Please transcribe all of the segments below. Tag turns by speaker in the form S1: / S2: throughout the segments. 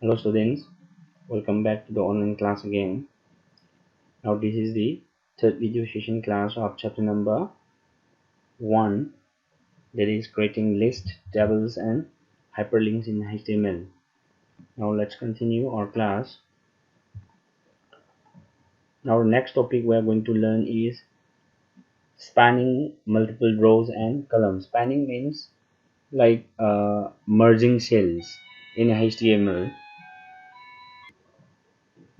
S1: Hello students, welcome back to the online class again. Now this is the third video session class of chapter number 1, that is creating list, tables and hyperlinks in HTML. Now let's continue our class. Now next topic we are going to learn is spanning multiple rows and columns. Spanning means like merging cells in HTML.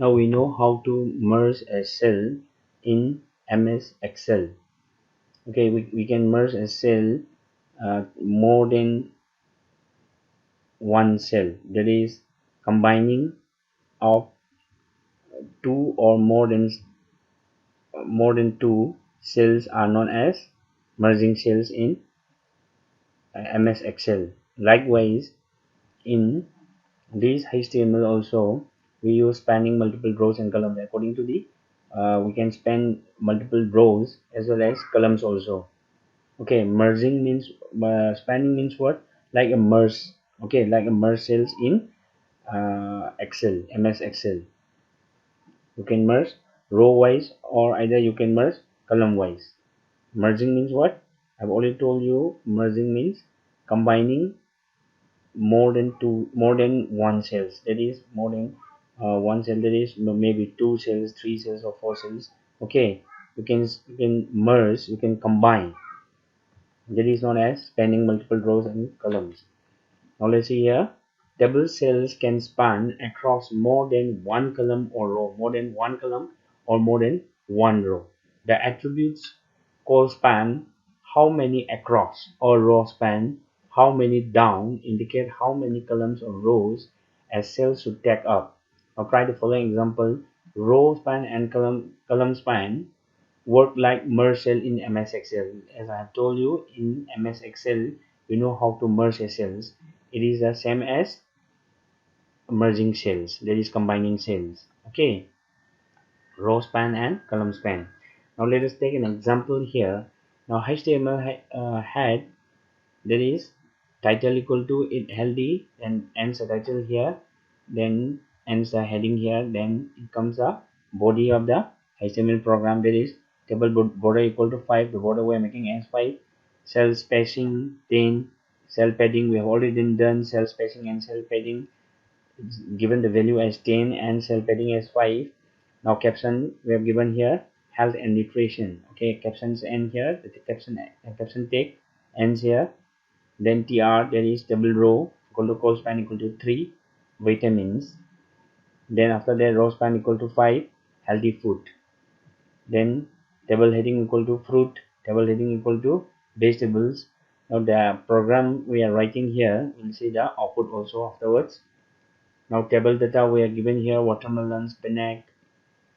S1: Now we know how to merge a cell in MS Excel. Okay, we can merge a cell more than one cell, that is combining of two or more than two cells are known as merging cells in MS Excel. Likewise, in this HTML also we use spanning multiple rows and columns. According to the we can span multiple rows as well as columns also. Okay, merging means spanning means what? Like a merge. Okay, like a merge cells in Excel, MS Excel. You can merge row wise or either you can merge column wise. Merging means what? I've already told you. Merging means combining more than one cells. That is more than one cell. That is maybe two cells, three cells, or four cells. Okay, you can merge. You can combine. That is known as spanning multiple rows and columns. Now let's see here. Table cells can span across more than one column or row, more than one column or more than one row. The attributes call span, how many across, or row span, how many down indicate how many columns or rows a cell should take up. Now try the following example. Row span and column span work like merge cell in MS Excel. As I have told you, in MS Excel, you know how to merge cells. It is the same as merging cells, that is combining cells. Okay, row span and column span. Now let us take an example here. Now HTML had, that is title equal to it healthy, then ends the title here, then ends the heading here, then it comes the body of the HTML program, that is table border equal to 5. The border we are making as 5, cell spacing 10, cell padding we have already done. Cell spacing and cell padding given the value as 10 and cell padding as 5. Now caption we have given here health and nutrition. Okay, captions end here, the caption tag ends here, then tr, that is double row equal to call span equal to 3 vitamins, then after that row span equal to 5 healthy food, then table heading equal to fruit, table heading equal to vegetables. Now the program we are writing here, we'll see the output also afterwards. Now table data we are given here: watermelon, spinach,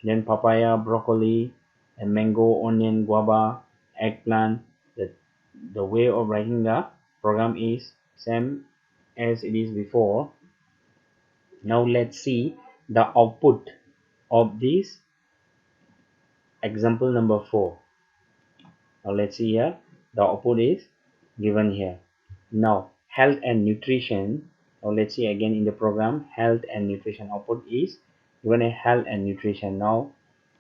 S1: then papaya, broccoli, and mango, onion, guava, eggplant. The way of writing the program is same as it is before. Now let's see the output of this example number 4. Now let's see here, the output is given here. Now health and nutrition. Now let's see again in the program, health and nutrition output is given a health and nutrition. Now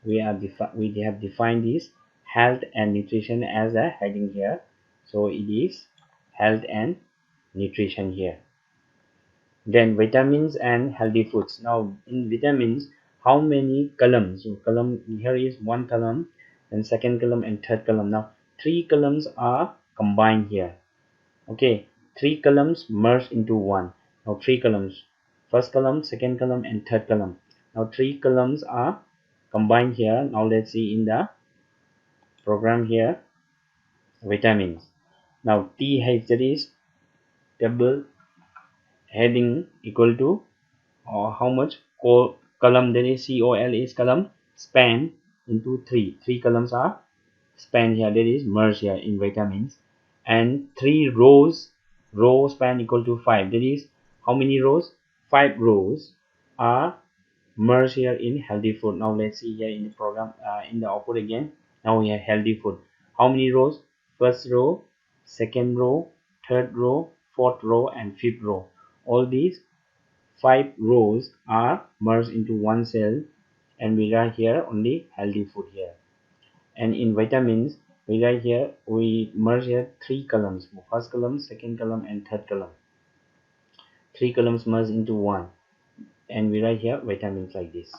S1: we have defined this health and nutrition as a heading here, so it is health and nutrition here. Then vitamins and healthy foods. Now in vitamins, how many columns? So column here is one column, then second column and third column. Now three columns are combined here. Okay, three columns merged into one. Now three columns, first column, second column and third column. Now three columns are combined here. Now let's see in the program here, vitamins. Now th, that is table heading equal to how much column, that is col is column span into three columns are span here, that is merge here in vitamins, and three rows, row span equal to 5, that is how many rows? 5 rows are merged here in healthy food. Now let's see here in the program, in the output again. Now we have healthy food. How many rows? First row, second row, third row, fourth row and fifth row. All these 5 rows are merged into one cell, and we write here only healthy food here. And in vitamins, we write here, we merge here 3 columns, first column, second column, and third column. 3 columns merged into one, and we write here vitamins like this.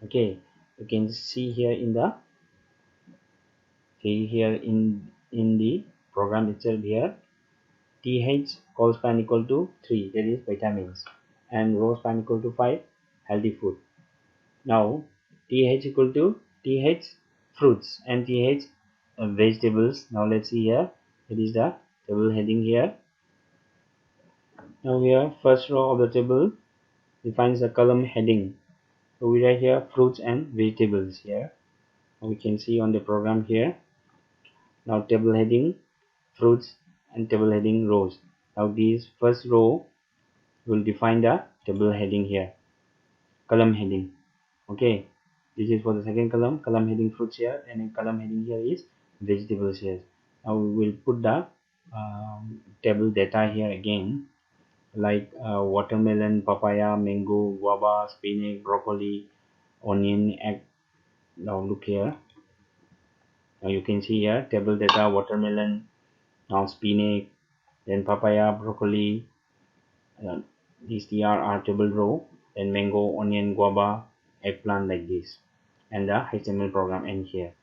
S1: Okay, you can see here in the the program itself here, TH col span equal to 3, that is vitamins, and row span equal to 5, healthy food. Now TH equal to TH fruits and TH vegetables. Now let's see here, it is the table heading here. Now here first row of the table defines the column heading. So we write here fruits and vegetables here. We can see on the program here. Now table heading fruits and table heading rows. Now these first row will define the table heading here, column heading. Okay, this is for the second column heading fruits here, and in column heading here is vegetables here. Now we will put the table data here again, like watermelon, papaya, mango, guava, spinach, broccoli, onion, egg. Now look here. Now you can see here table data, watermelon, now spinach, then papaya, broccoli. These are table row, then mango, onion, guava, eggplant, like this, and the HTML program end here.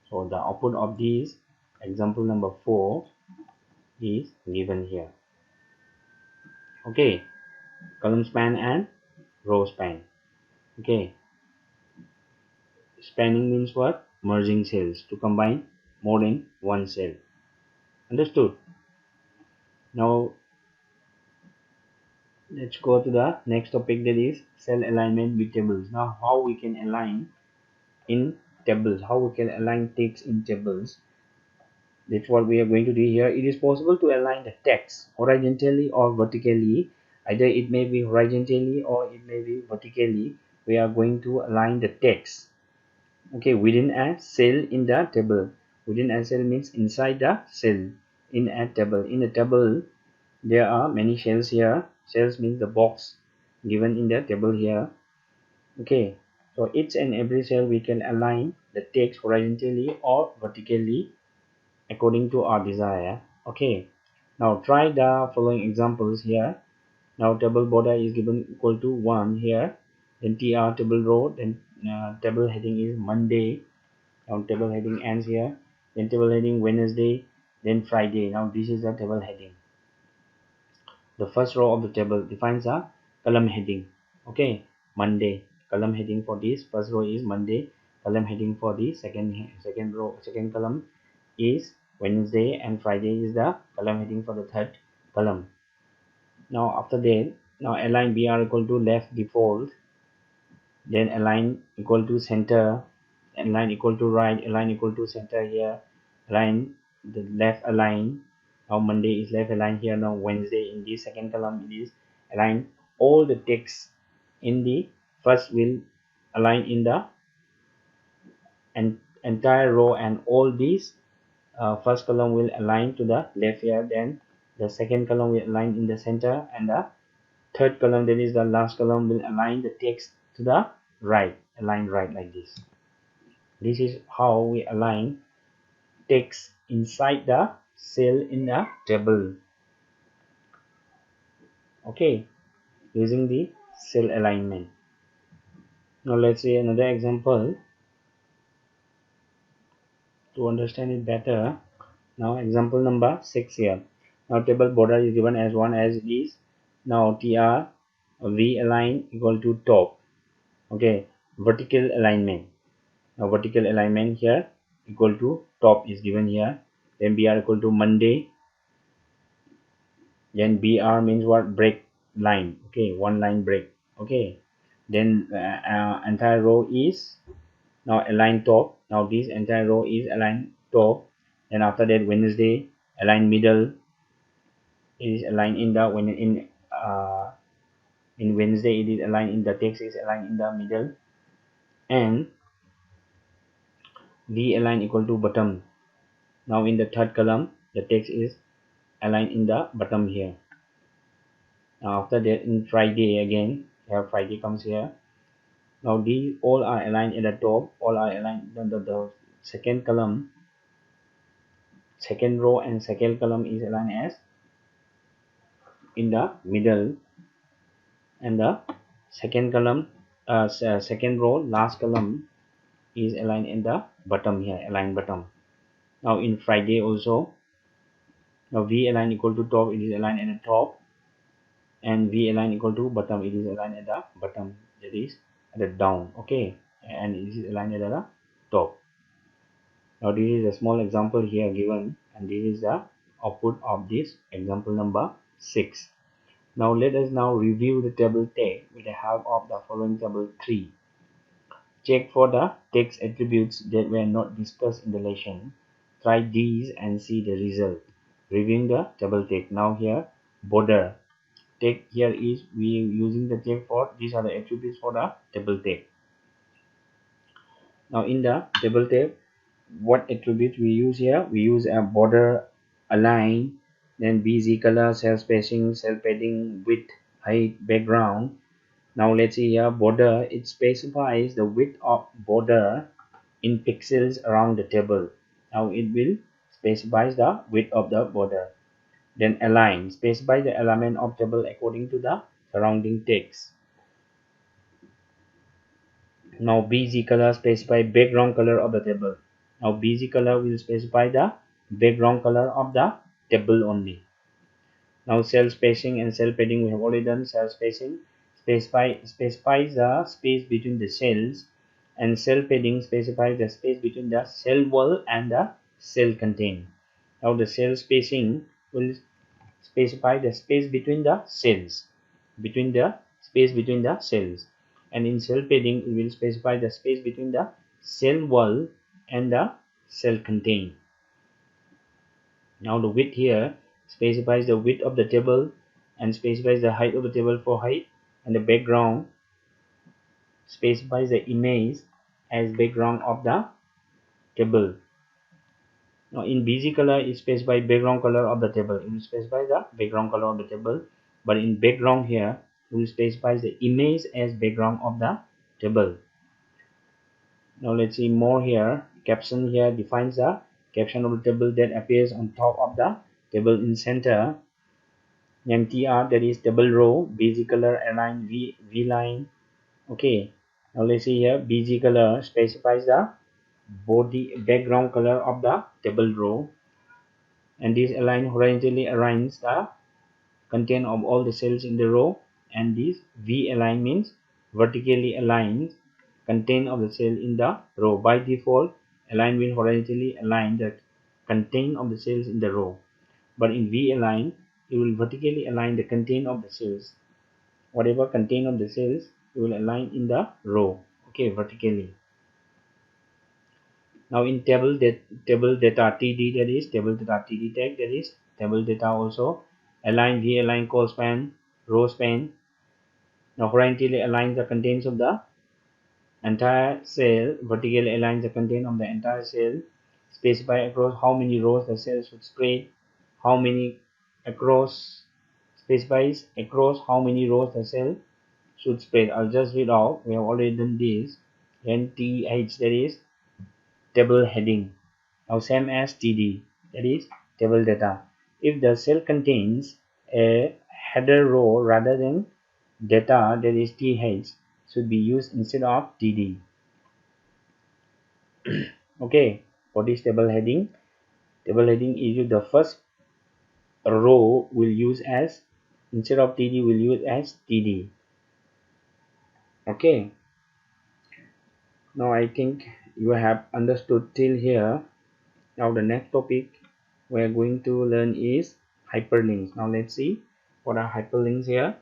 S1: So the output of these example number 4 is given here. Okay, column span and row span. Okay, spanning means what? Merging cells to combine more than one cell. Understood? Now let's go to the next topic, that is cell alignment with tables. Now how we can align in tables, how we can align text in tables. That's what we are going to do here. It is possible to align the text horizontally or vertically. Either it may be horizontally or it may be vertically. We are going to align the text, okay, within a cell in the table. Within a cell means inside the cell in a table. In a table there are many cells here. Cells means the box given in the table here. Okay, so each and every cell we can align the text horizontally or vertically according to our desire. Okay, now try the following examples here. Now table border is given equal to 1 here, then tr table row, then table heading is Monday. Now table heading ends here, then table heading Wednesday, then Friday. Now this is the table heading. The first row of the table defines a column heading. Okay, Monday. Column heading for this first row is Monday. Column heading for the second column is Wednesday, and Friday is the column heading for the third column. Now after that, now align BR equal to left default, then align equal to center, align equal to right, align equal to center here, align the left align. Now Monday is left align here. Now Wednesday in this second column it is align. All the text in the first will align in the entire row, and all these first column will align to the left here, then the second column will align in the center, and the third column, that is the last column, will align the text to the right, align right like this. This is how we align text inside the cell in the table. Okay, using the cell alignment. Now let's see another example to understand it better. Now example number 6 here. Now table border is given as 1 as it is. Now tr v align equal to top. Okay, vertical alignment. Now vertical alignment here equal to top is given here. Then br equal to Monday. Then br means what? Break line. Okay, one line break. Okay, then entire row is now align top. Now this entire row is align top. Then after that Wednesday align middle. It is aligned in the in Wednesday it is aligned in the text is aligned in the middle, and v align equal to bottom. Now in the third column the text is aligned in the bottom here. Now after that in Friday again Here Friday comes here. Now these all are aligned at the top, all are aligned. The second column, second row and second column is aligned as in the middle, and the second column, second row, last column is aligned in the bottom here, align bottom. Now in Friday also, now V align equal to top, it is aligned at the top, and V align equal to bottom, it is aligned at the bottom, that is at the down. Okay, and it is aligned at the top. Now this is a small example here given, and this is the output of this example number 6. Now let us now review the table tag with the help of the following table 3. Check for the text attributes that were not discussed in the lesson. Try these and see the result. Reviewing the table tag. Now here border tag here is we using the tag for these are the attributes for the table tag. Now in the table tag, what attributes we use here? We use a border, align, then BZ color, cell spacing, cell padding, width, height, background. Now let's see here border, it specifies the width of border in pixels around the table. Now it will specify the width of the border. Then align, specify the alignment of table according to the surrounding text. Now BZ color specify background color of the table. Now BZ color will specify the background color of the table only. Now cell spacing and cell padding, we have already done cell spacing. Specifies the space between the cells, and cell padding specifies the space between the cell wall and the cell content. Now the cell spacing will specify the space between the cells, and in cell padding it will specify the space between the cell wall and the cell content. Now the width here specifies the width of the table and specifies the height of the table for height, and the background specifies the image as background of the table. Now in BZ color it specifies background color of the table. It will specify the background color of the table, but in background here it will specify the image as background of the table. Now let's see more here. Caption here defines the caption of the table that appears on top of the table in center. MTR, that is table row. BZ color align V line. Okay, now let's see here. BZ color specifies the body background color of the table row, and this align horizontally aligns the content of all the cells in the row, and this V align means vertically aligns content of the cell in the row. By default, align will horizontally align the content of the cells in the row, but in V align it will vertically align the content of the cells. Whatever content of the cells it will align in the row, okay, vertically. Now in table data TD, that is table data TD tag, that is table data also align V align call span, row span. Now horizontally align the contents of the entire cell, vertically align the content of the entire cell. Specify across how many rows the cell should spread, how many across, specifies across how many rows the cell should spread. I'll just read out, we have already done this. NTH, that is table heading. Now same as TD, that is table data. If the cell contains a header row rather than data, that is TH, should be used instead of TD. Okay, for this table heading is the first row will use as, instead of TD will use as TD. Okay, now I think you have understood till here. Now the next topic we are going to learn is hyperlinks. Now let's see what are hyperlinks here.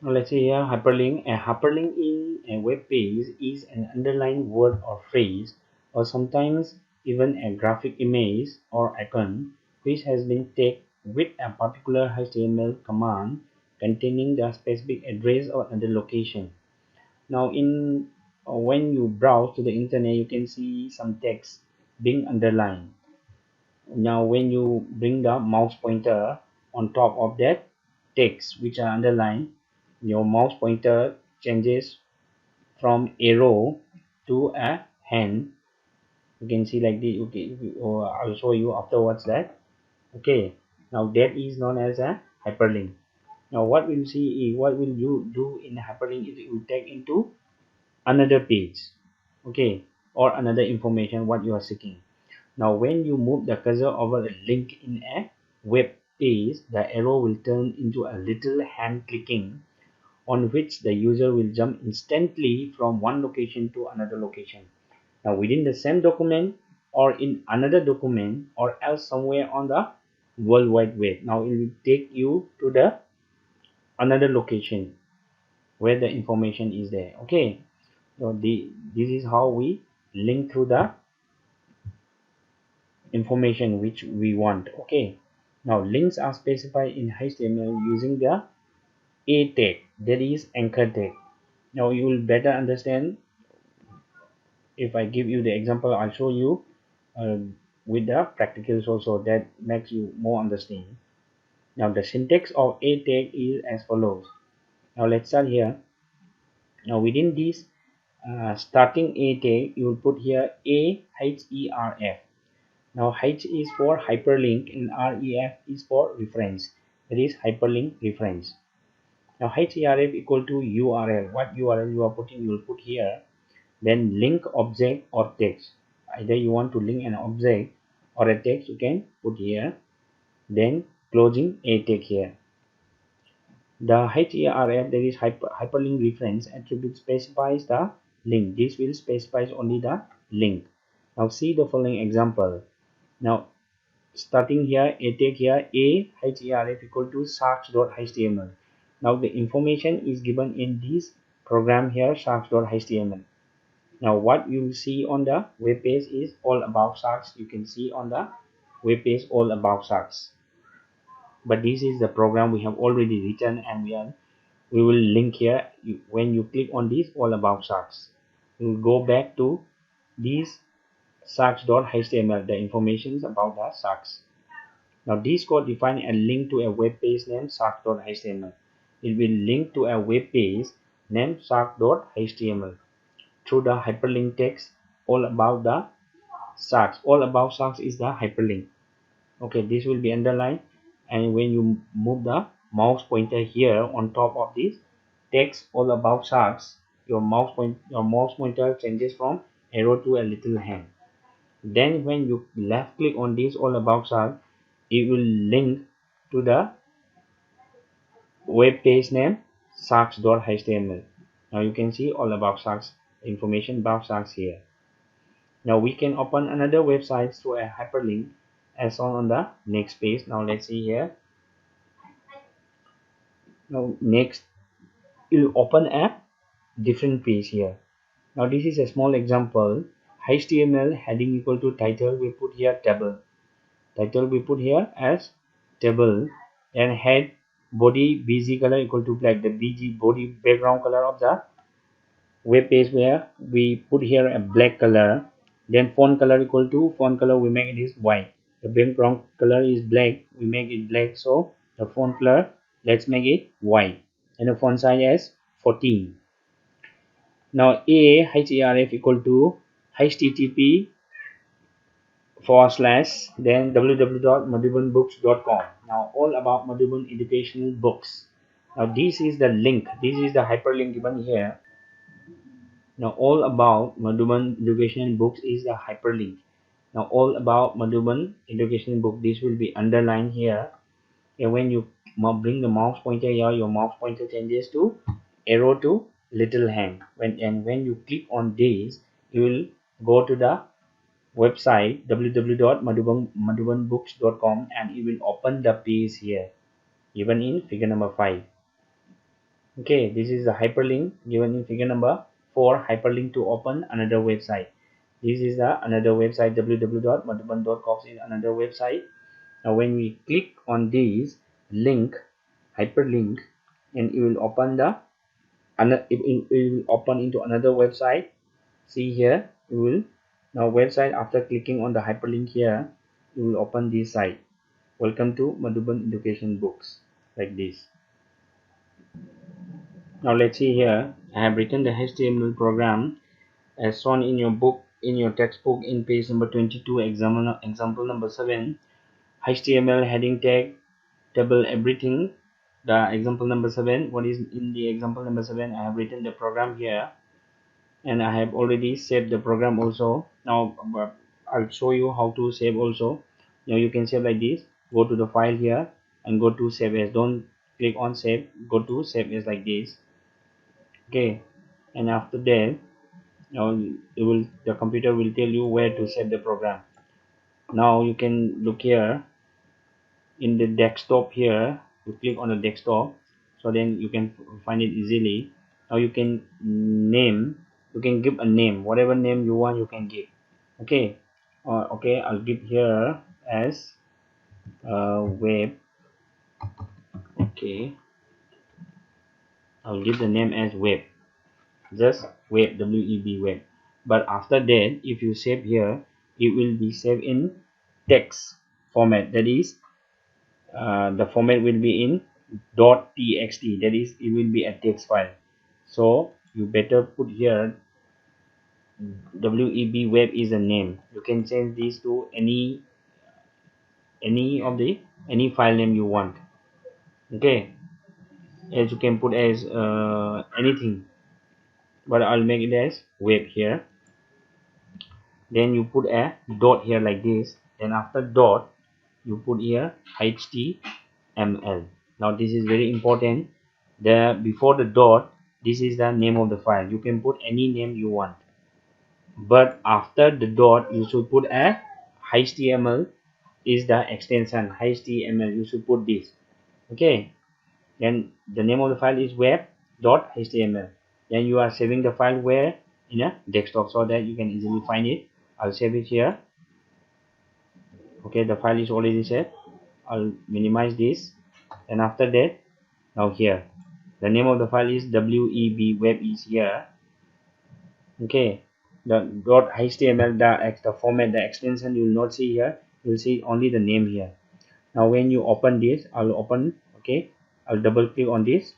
S1: Now let's see here, hyperlink. A hyperlink in a web page is an underlined word or phrase, or sometimes even a graphic image or icon, which has been tagged with a particular HTML command containing the specific address or another location. Now in when you browse to the internet, you can see some text being underlined. Now when you bring the mouse pointer on top of that text which are underlined, your mouse pointer changes from arrow to a hand. You can see like this. Okay, I'll show you afterwards that. Okay, now that is known as a hyperlink. Now what we'll see is, what will you do in hyperlink is it will take into another page, okay, or another information what you are seeking. Now when you move the cursor over a link in a web page, the arrow will turn into a little hand clicking, on which the user will jump instantly from one location to another location. Now within the same document, or in another document, or else somewhere on the World Wide Web. Now it will take you to the another location where the information is there. Okay, so this is how we link through the information which we want. Okay, now links are specified in HTML using the a tag, that is anchor tag. Now you will better understand if I give you the example. I'll show you with the practicals also, that makes you more understanding. Now the syntax of a tag is as follows. Now let's start here. Now within this starting a tag, you will put here a href. Now H is for hyperlink and ref is for reference, that is hyperlink reference. Now href equal to url. What url you are putting, you will put here. Then link object or text, either you want to link an object or a text, you can put here. Then closing a tag here. The href, that is hyperlink reference attribute, specifies the link. This will specify only the link. Now see the following example. Now starting here, a tag here, a href equal to sharks.html. Now the information is given in this program here, sharks.html. Now what you will see on the web page is all about sharks. You can see on the web page all about sharks, but this is the program we have already written, and we will link here. When you click on this all about sharks, you will go back to this sharks.html, the information is about the sharks. Now this code define a link to a web page named sharks.html. It will link to a web page named shark.html through the hyperlink text all about the sharks. All about sharks is the hyperlink. Okay, this will be underlined, and when you move the mouse pointer here on top of this text all about sharks, your mouse pointer changes from arrow to a little hand. Then when you left click on this all about sharks, it will link to the web page name sharks.html. Now you can see all about sharks, information about sharks here. Now we can open another website through a hyperlink as shown on the next page. Now let's see here. Now next you'll open a different page here. Now this is a small example. HTML heading equal to title, we put here table. Title we put here as table, and head body BG color equal to black. The BG body background color of the web page where we put here a black color. Then font color equal to font color, we make it is white. The background color is black, we make it black. So the font color, let's make it white, and the font size is 14. Now a href equal to http / then www.madhubanbooks.com. Now all about Madhuban educational books. Now this is the link, this is the hyperlink given here. Now all about Madhuban educational books is the hyperlink. Now all about Madhuban educational book, this will be underlined here, and when you bring the mouse pointer here, your mouse pointer changes to arrow to little hand. When you click on this, you will go to the website www.madhubanbooks.com, and it will open the page here given in figure number 5. Okay, this is the hyperlink given in figure number 4, hyperlink to open another website. This is the another website, www.madhuban.com is another website. Now when we click on this link, hyperlink, and it will open it will open into another website. See here, you will now website, after clicking on the hyperlink here, you will open this site. Welcome to Madhuban education books, like this. Now let's see here. I have written the HTML program as shown in your book, in your textbook, in page number 22, example number 7. HTML heading tag table everything. The example number 7. What is in the example number 7? I have written the program here, and I have already saved the program also. Now I'll show you how to save also. Now you can save like this. Go to the file here and go to save as. Don't click on save. Go to save as like this. Okay, and after that, now the computer will tell you where to save the program. Now you can look here in the desktop here. You click on the desktop, so then you can find it easily. Now you can name, you can give a name, whatever name you want you can give. Okay, okay, I'll give here as web. Okay, I'll give the name as web, just web, web web. But after that, if you save here, it will be saved in text format. That is, the format will be in .txt. That is, it will be a text file. So you better put here web web is a name. You can change this to any file name you want. Okay, as you can put as anything, but I'll make it as web here. Then you put a dot here like this. Then after dot, you put here html. Now this is very important. The before the dot, this is the name of the file. You can put any name you want, but after the dot you should put a html is the extension. html, you should put this. Okay, then the name of the file is web.html. Then you are saving the file where? In a desktop, so that you can easily find it. I'll save it here. Okay, the file is already saved. I'll minimize this, and after that, now here the name of the file is web is here. Okay, the .html, the format, the extension you will not see here. You will see only the name here. Now when you open this, I'll open. Okay, I'll double click on this.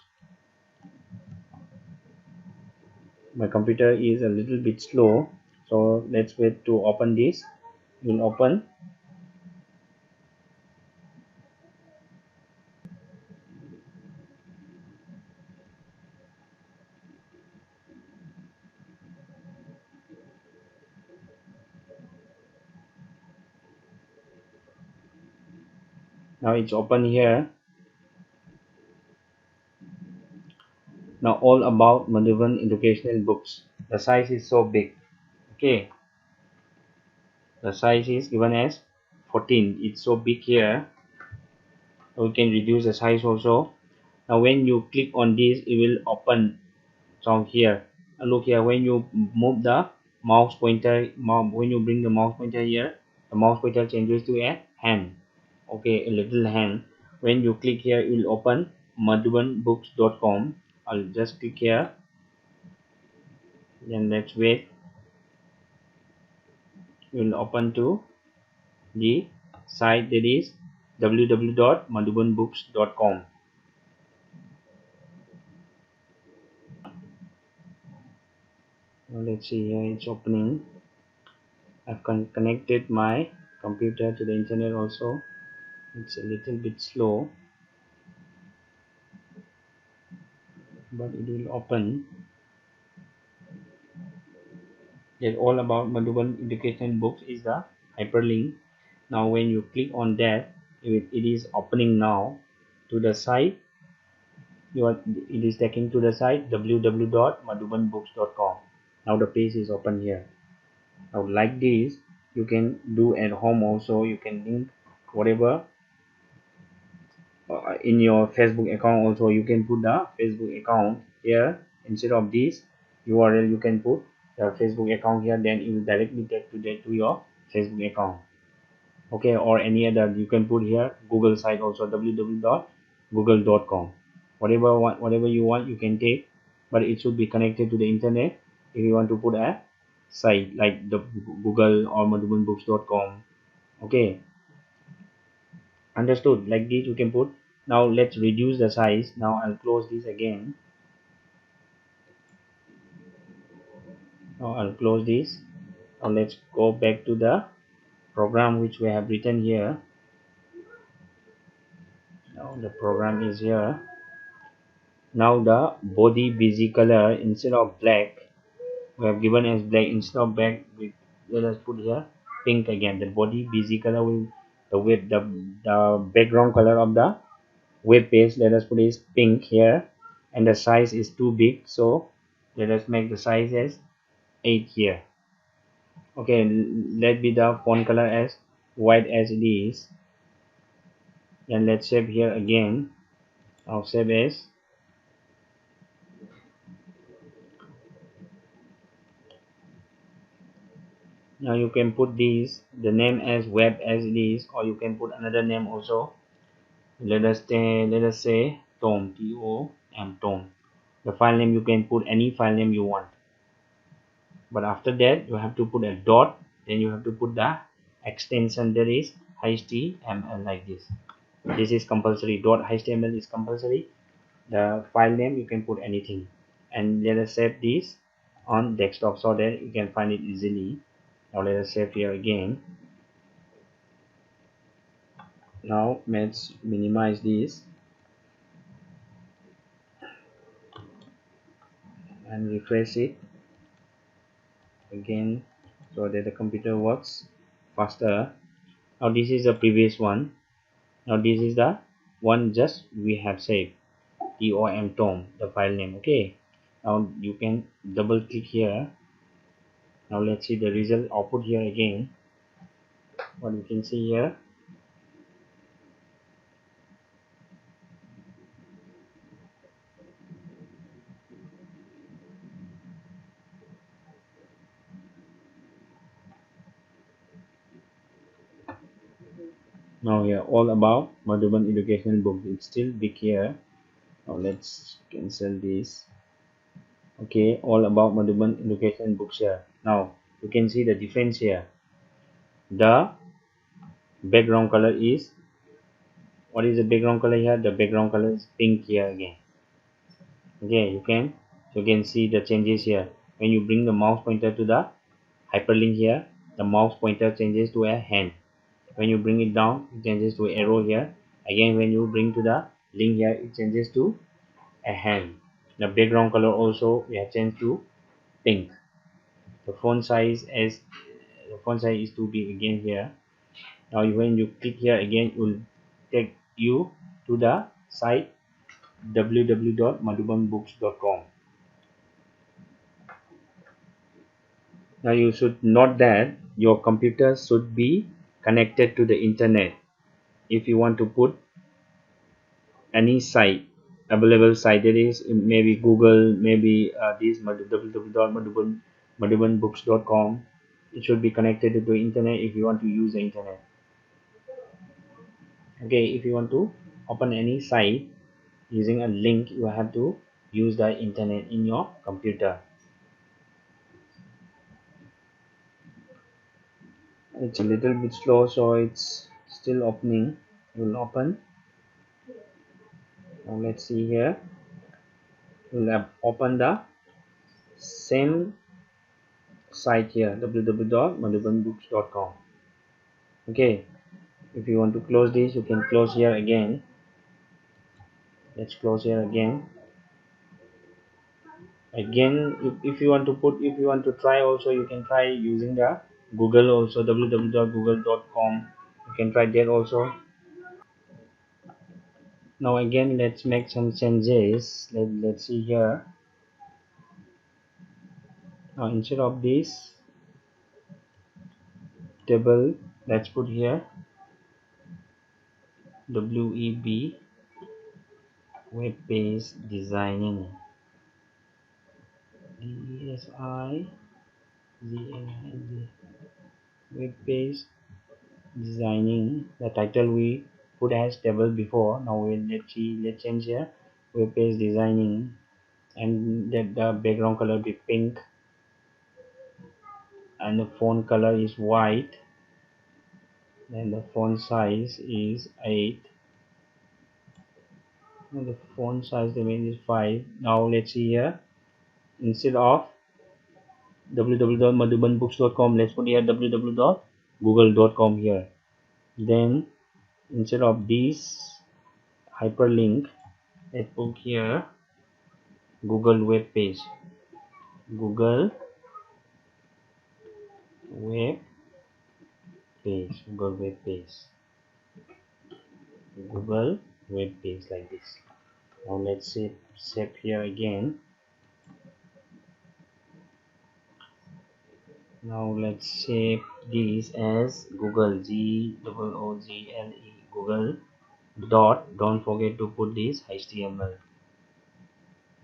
S1: My computer is a little bit slow, so let's wait to open this. You'll open. Now it's open here. Now all about Madhuban educational books. The size is so big. Okay, the size is given as 14. It's so big here. We can reduce the size also. Now when you click on this, it will open. So here, look here, when you move the mouse pointer, when you bring the mouse pointer here, the mouse pointer changes to a hand. Okay, a little hand. When you click here, it will open madhubanbooks.com. I'll just click here. Then let's wait. It will open to the site, that is www.madhubanbooks.com. Now let's see here, it's opening. I've connected my computer to the internet also. It's a little bit slow, but it will open. That all about Madhuban education books is the hyperlink. Now when you click on that, it is opening now to the site. It is taking to the site www.madhubanbooks.com. Now the page is open here. Now like this, you can do at home also. You can link whatever in your Facebook account also. You can put the Facebook account here instead of this URL. You can put the Facebook account here, then it will directly take to your Facebook account. Okay, or any other. You can put here Google site also, www.google.com. Whatever you want you can take, but it should be connected to the internet. If you want to put a site like the Google or madhubanbooks.com. Okay, understood? Like this you can put. Now let's reduce the size. Now I'll close this again. Now I'll close this. Now let's go back to the program which we have written here. Now the program is here. Now the body busy color, instead of black we have given as black, instead of black let us put here pink again. The body busy color will the background color of the web page, let us put is pink here, and the size is too big, so let us make the size as 8 here. Okay, let be the font color as white as it is. Then let's save here again. Now save as. Now you can put this the name as web as it is, or you can put another name also. Let us say Tom, Tom, Tom. The file name, you can put any file name you want, but after that you have to put a dot, then you have to put the extension, that is HTML, like this. This is compulsory. .html is compulsory. The file name you can put anything, and let us save this on desktop so that you can find it easily. Now let us save here again. Now let's minimize this and refresh it again so that the computer works faster. Now this is the previous one. Now this is the one just we have saved, Tom, the file name. Okay, now you can double click here. Now let's see the result output here again. What you can see here. Now here all about Madhuban educational book, it's still big here. Now let's cancel this. Okay, all about Madhuban education books here. Now you can see the difference here. The background color is, what is the background color here? The background color is pink here again. Okay, you can see the changes here. When you bring the mouse pointer to the hyperlink here, the mouse pointer changes to a hand. When you bring it down, it changes to arrow here. Again, when you bring to the link here, it changes to a hand. The background color also we have changed to pink. The font size is too big again here. Now when you click here again, it will take you to the site www.madhubanbooks.com. Now you should note that your computer should be connected to the internet. If you want to put any site, available site, that is maybe Google, maybe this www.madhubanbooks.com, it should be connected to the internet if you want to use the internet. Okay, if you want to open any site using a link, you have to use the internet in your computer. It's a little bit slow, so it's still opening. It will open. Now let's see here. We'll have open the same site here, www.madhubanbooks.com. Okay, if you want to close this, you can close here again. Let's close here again. If you want to try also, you can try using the Google also, www.google.com. You can try that also. Now again, let's make some changes. Let's see here. Now instead of this table, let's put here WEB, web page designing. DSIGNING, web page designing. The title we put as table before. Now let's change here, web page designing, and that the background color be pink and the font color is white, then the font size is 8, and the font size the range is 5. Now let's see here, instead of www.madhubanbooks.com. Let's put here www.google.com here. Then instead of this hyperlink, let's put here Google web page. Google web page. Google web page. Google web page like this. Now let's save here again. Now let's save this as Google Google Google dot. Don't forget to put this HTML.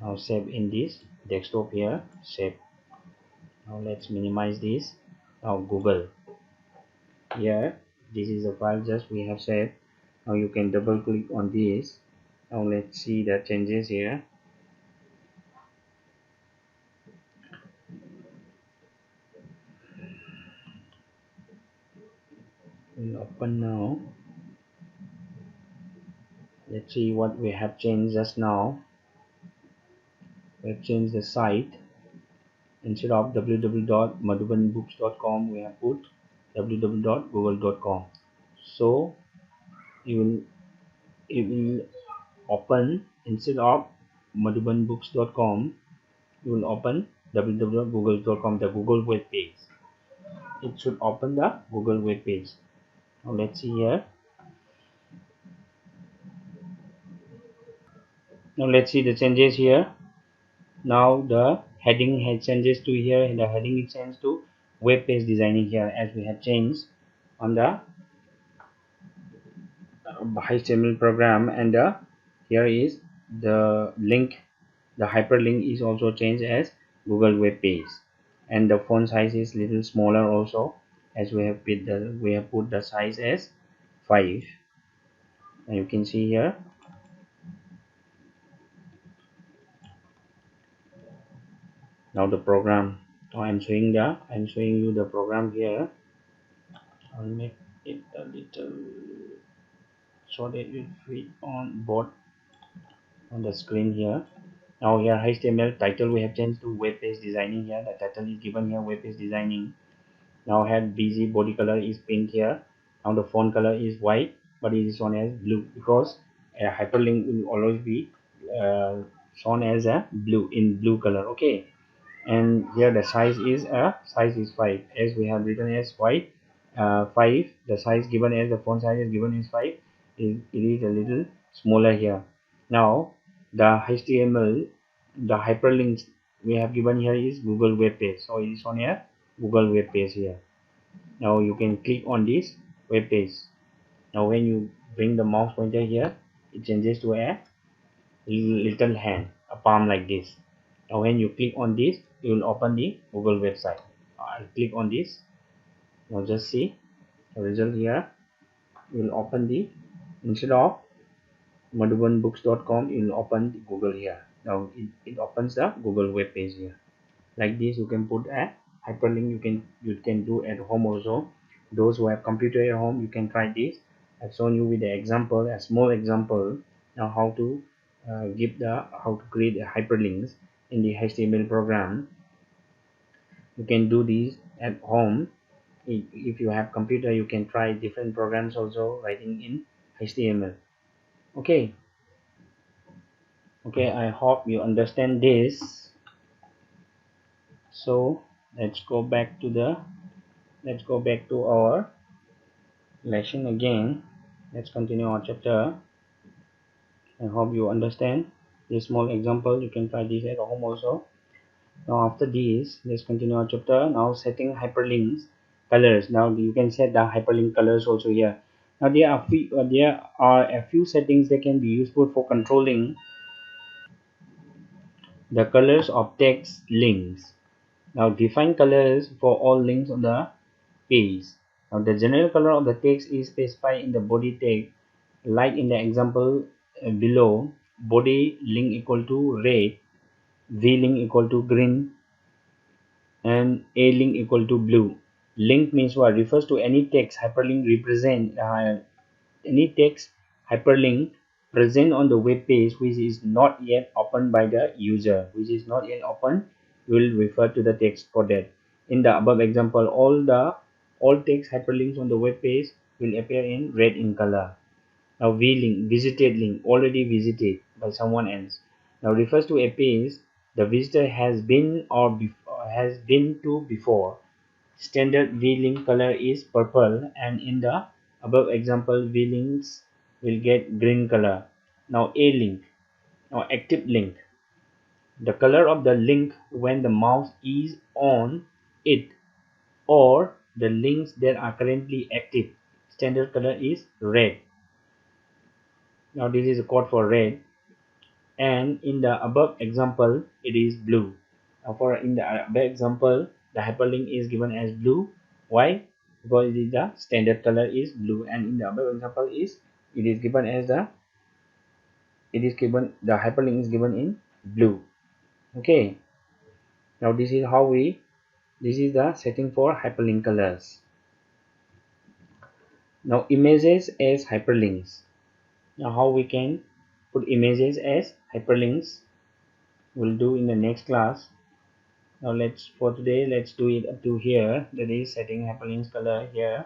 S1: Now save in this desktop here. Save. Now let's minimize this. Now Google here. This is the file just we have saved. Now you can double click on this. Now let's see the changes here. We'll open now. Let's see what we have changed just now. We have changed the site. Instead of www.madhubanbooks.com, we have put www.google.com. So it will open, instead of madhubanbooks.com, you will open www.google.com, the Google web page. It should open the Google web page. Now let's see here. Now let's see the changes here. Now the heading has changes to here, and the heading is changed to web page designing here, as we have changed on the HTML program. And here is the link, the hyperlink is also changed as Google web page, and the font size is little smaller also, as we have put the size as 5, and you can see here. Now the program. Now I'm showing you the program here. I'll make it a little so that it fit on both on the screen here. Now here HTML title we have changed to web page designing here. The title is given here, web page designing. Now head busy, body color is pink here. Now the font color is white, but it is shown as blue because a hyperlink will always be shown as a blue color. Okay, and here the size is 5, as we have written as white 5. The size given as the font size is given as 5. It is a little smaller here. Now the HTML, the hyperlinks we have given here is Google web page, so it is on here Google web page here. Now you can click on this web page. Now when you bring the mouse pointer here, it changes to a little hand, a palm like this. Now when you click on this, you will open the Google website. I'll click on this. Now just see the result here. You will open the, instead of madhubanbooks.com, you will open the Google here. Now it opens the Google web page here. Like this, you can put a hyperlink. You can do at home also. Those who have computer at home, you can try this. I've shown you with the example, a small example, now how to how to create a hyperlinks in the HTML program. You can do this at home. If you have computer, you can try different programs also writing in HTML. Okay, I hope you understand this. So let's go back to our lesson again. Let's continue our chapter. I hope you understand this small example. You can try this at home also. Now after this, let's continue our chapter. Now setting hyperlinks colors. Now you can set the hyperlink colors also here. Now there are a few settings that can be useful for controlling the colors of text links. Now define colors for all links on the page. Now the general color of the text is specified in the body tag, like in the example below. Body link equal to red, V link equal to green, and A link equal to blue. Link means what? Refers to any text hyperlink represent any text hyperlink present on the web page which is not yet opened by the user. Which is not yet open, we will refer to the text for that. In the above example, all text hyperlinks on the web page will appear in red in color. Now v-link, visited link, already visited by someone else. Now refers to a page the visitor has been has been to before. Standard v-link color is purple, and in the above example, v-links will get green color. Now a-link, now active link. The color of the link when the mouse is on it or the links that are currently active. Standard color is red. Now this is a code for red, and in the above example it is blue. Now for in the above example the hyperlink is given as blue. Why? Because the standard color is blue, and in the above example it is given as the hyperlink is given in blue. Okay. Now this is the setting for hyperlink colors. Now images as hyperlinks. Now how we can put images as hyperlinks we'll do in the next class. Now for today let's do it up to here, that is setting hyperlinks color. Here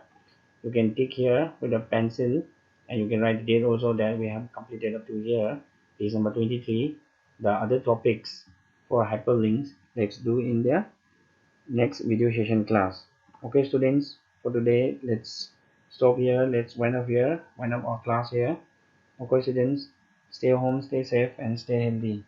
S1: you can tick here with a pencil, and you can write the date also that we have completed up to here, December 23. The other topics for hyperlinks let's do in the next video session class. Okay students, for today let's stop here, let's wind up our class here. Okay students, stay home, stay safe and stay healthy.